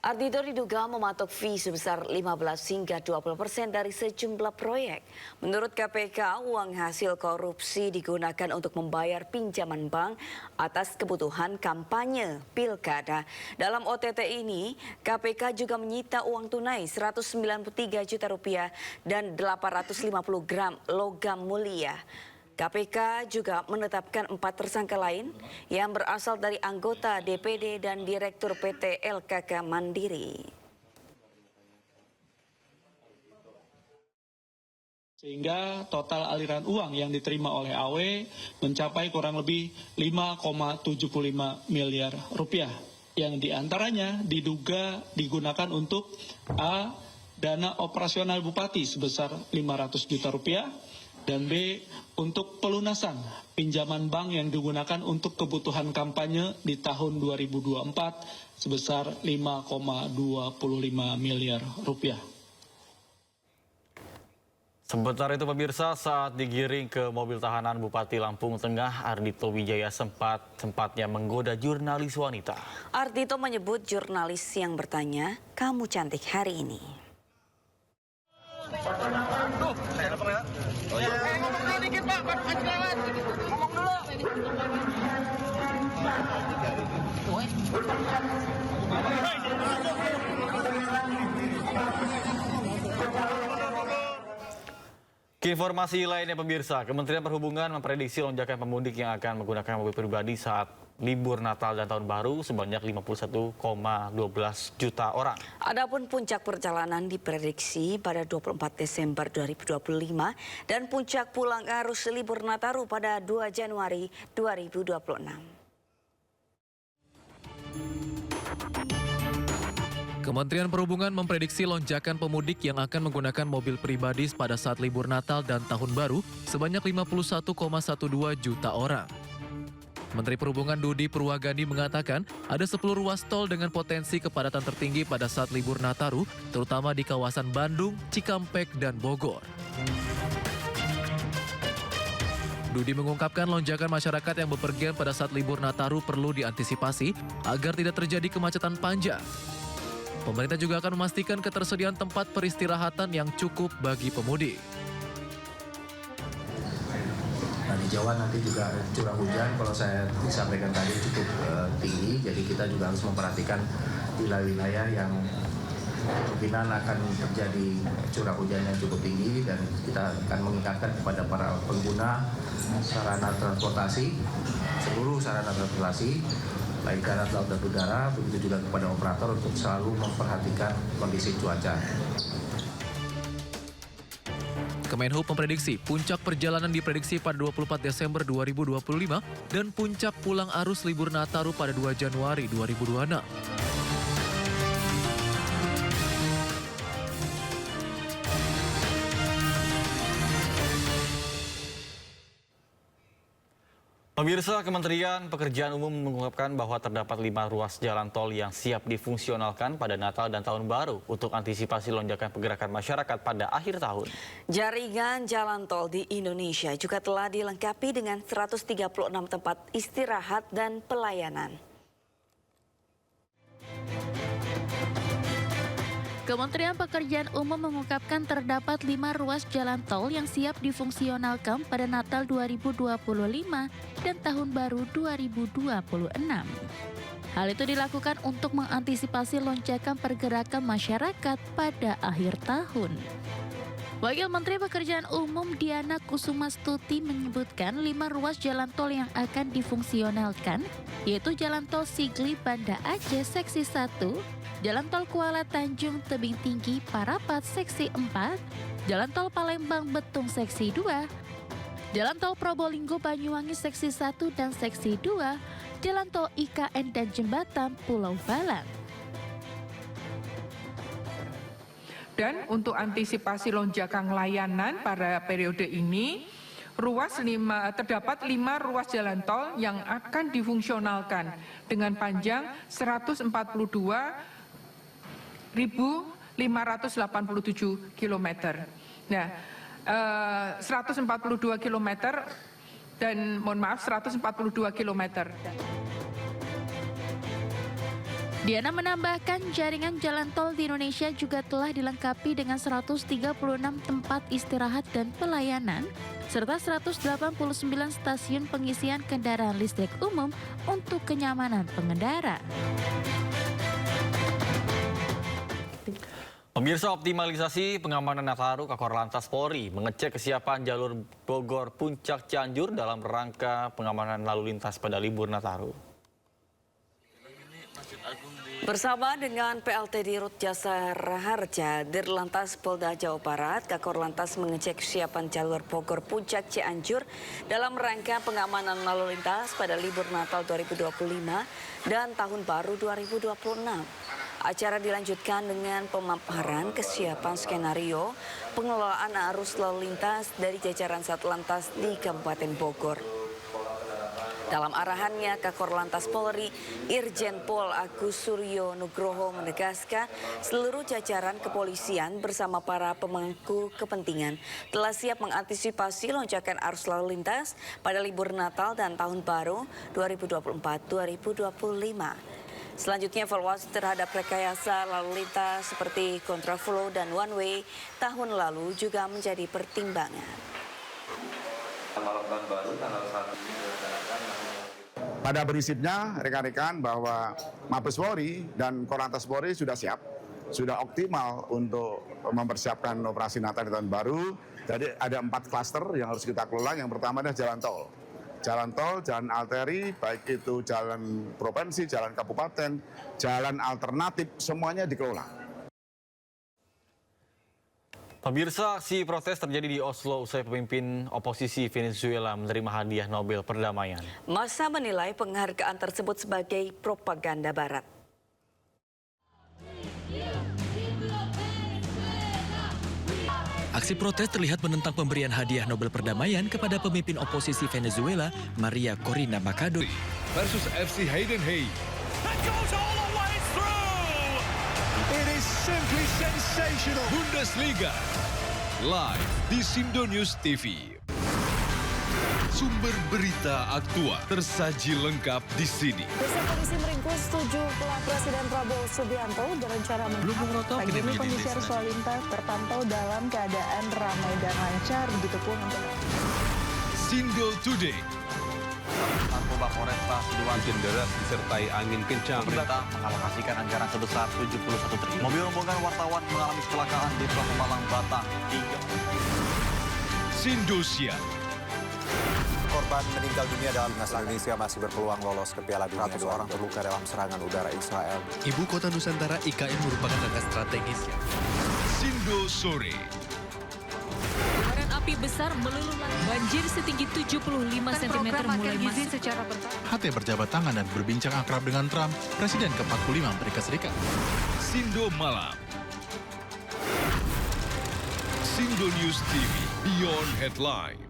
Ardhito diduga mematok fee sebesar 15 hingga 20% dari sejumlah proyek. Menurut KPK, uang hasil korupsi digunakan untuk membayar pinjaman bank atas kebutuhan kampanye pilkada. Dalam OTT ini, KPK juga menyita uang tunai 193 juta rupiah dan 850 gram logam mulia. KPK juga menetapkan 4 tersangka lain yang berasal dari anggota DPD dan Direktur PT LKK Mandiri. Sehingga total aliran uang yang diterima oleh AW mencapai kurang lebih 5,75 miliar rupiah. Yang diantaranya diduga digunakan untuk A. Dana operasional Bupati sebesar 500 juta rupiah. Dan B, untuk pelunasan pinjaman bank yang digunakan untuk kebutuhan kampanye di tahun 2024 sebesar 5,25 miliar rupiah. Sementara itu pemirsa, saat digiring ke mobil tahanan Bupati Lampung Tengah, Ardhito Wijaya sempatnya menggoda jurnalis wanita. Ardhito menyebut jurnalis yang bertanya, "Kamu cantik hari ini." Ngomong dulu dikit Pak, baru maju lewat. Ngomong dulu. Ke informasi lainnya pemirsa, Kementerian Perhubungan memprediksi lonjakan pemudik yang akan menggunakan mobil pribadi saat libur Natal dan Tahun Baru sebanyak 51,12 juta orang. Adapun puncak perjalanan diprediksi pada 24 Desember 2025 dan puncak pulang arus libur Nataru pada 2 Januari 2026. Kementerian Perhubungan memprediksi lonjakan pemudik yang akan menggunakan mobil pribadi pada saat libur Natal dan Tahun Baru sebanyak 51,12 juta orang. Menteri Perhubungan Dudi Purwagandi mengatakan ada 10 ruas tol dengan potensi kepadatan tertinggi pada saat libur Nataru, terutama di kawasan Bandung, Cikampek, dan Bogor. Dudi mengungkapkan lonjakan masyarakat yang bepergian pada saat libur Nataru perlu diantisipasi agar tidak terjadi kemacetan panjang. Pemerintah juga akan memastikan ketersediaan tempat peristirahatan yang cukup bagi pemudik. Nah, di Jawa nanti juga curah hujan, kalau saya disampaikan tadi cukup tinggi, jadi kita juga harus memperhatikan wilayah-wilayah yang kemungkinan akan terjadi curah hujan yang cukup tinggi, dan kita akan mengingatkan kepada para pengguna sarana transportasi, seluruh sarana transportasi, baik darat, laut, dan udara, begitu juga kepada operator untuk selalu memperhatikan kondisi cuaca. Kemenhub memprediksi puncak perjalanan diprediksi pada 24 Desember 2025 dan puncak pulang arus libur Nataru pada 2 Januari 2026. Pemirsa, Kementerian Pekerjaan Umum mengungkapkan bahwa terdapat 5 ruas jalan tol yang siap difungsionalkan pada Natal dan Tahun Baru untuk antisipasi lonjakan pergerakan masyarakat pada akhir tahun. Jaringan jalan tol di Indonesia juga telah dilengkapi dengan 136 tempat istirahat dan pelayanan. Kementerian Pekerjaan Umum mengungkapkan terdapat 5 ruas jalan tol yang siap difungsionalkan pada Natal 2025 dan Tahun Baru 2026. Hal itu dilakukan untuk mengantisipasi lonjakan pergerakan masyarakat pada akhir tahun. Wakil Menteri Pekerjaan Umum Diana Kusumastuti menyebutkan 5 ruas jalan tol yang akan difungsionalkan, yaitu Jalan Tol Sigli Banda Aceh Seksi 1, Jalan Tol Kuala Tanjung Tebing Tinggi Parapat Seksi 4, Jalan Tol Palembang Betung Seksi 2, Jalan Tol Probolinggo Banyuwangi Seksi 1 dan Seksi 2, Jalan Tol IKN dan Jembatan Pulau Balang. Dan untuk antisipasi lonjakan layanan pada periode ini, terdapat 5 ruas jalan tol yang akan difungsionalkan dengan panjang 142.587 km. Nah, 142 km dan 142 km. Diana menambahkan jaringan jalan tol di Indonesia juga telah dilengkapi dengan 136 tempat istirahat dan pelayanan, serta 189 stasiun pengisian kendaraan listrik umum untuk kenyamanan pengendara. Pemirsa, optimalisasi pengamanan Nataru, Kakor Lantas Polri mengecek kesiapan jalur Bogor Puncak Cianjur dalam rangka pengamanan lalu lintas pada libur Nataru. Bersama dengan PLT Dirut Jasa Raharja, Dirlantas Polda Jawa Barat, Kakor Lantas mengecek kesiapan jalur Bogor Puncak Cianjur dalam rangka pengamanan lalu lintas pada libur Natal 2025 dan Tahun Baru 2026. Acara dilanjutkan dengan pemaparan kesiapan skenario pengelolaan arus lalu lintas dari jajaran Satlantas di Kabupaten Bogor. Dalam arahannya, Kakor Lantas Polri, Irjen Pol Agus Suryo Nugroho menegaskan seluruh jajaran kepolisian bersama para pemangku kepentingan telah siap mengantisipasi lonjakan arus lalu lintas pada libur Natal dan Tahun Baru 2024-2025. Selanjutnya, evaluasi terhadap rekayasa lalu lintas seperti kontraflow dan one way tahun lalu juga menjadi pertimbangan. Pada prinsipnya rekan-rekan bahwa Mabes Polri dan Korlantas Polri sudah siap, sudah optimal untuk mempersiapkan operasi Natal di Tahun Baru. Jadi ada 4 klaster yang harus kita kelola. Yang pertama adalah jalan tol. Jalan tol, jalan arteri, baik itu jalan provinsi, jalan kabupaten, jalan alternatif, semuanya dikelola. Pemirsa, aksi protes terjadi di Oslo usai pemimpin oposisi Venezuela menerima hadiah Nobel Perdamaian. Massa menilai penghargaan tersebut sebagai propaganda Barat. Aksi protes terlihat menentang pemberian hadiah Nobel Perdamaian kepada pemimpin oposisi Venezuela, Maria Corina Machado. Versus FC Heidenheim. It is simply sensational. Bundesliga. Live di Sindo News TV. Sumber berita aktual tersaji lengkap di sini. Desa polisi meringkus 7 pelak Presiden Prabowo Subianto berencana pagi ini kondisi arus lalu lintas terpantau dalam keadaan ramai dan lancar, begitupun untuk Sindo Today. Narkoba Polresta Sidoarjo deras disertai angin kencang. Pemerintah mengalokasikan anggaran sebesar 71 triliun. Mobil rombongan wartawan mengalami kecelakaan di Tol Pemalang, Batang. Sindosia. Korban meninggal dunia dalam timnas Indonesia masih berpeluang lolos ke Piala Dunia. 100 orang terluka dalam serangan udara Israel. Ibu kota Nusantara IKN merupakan langkah strategis. Sindo Sore. Kobaran api besar meluluh lantai. Banjir setinggi 75 cm mulai masuk secara bertahap. HT berjabat tangan dan berbincang akrab dengan Trump, Presiden ke-45 Amerika Serikat. Sindo Malam. Sindo News TV, Beyond Headline.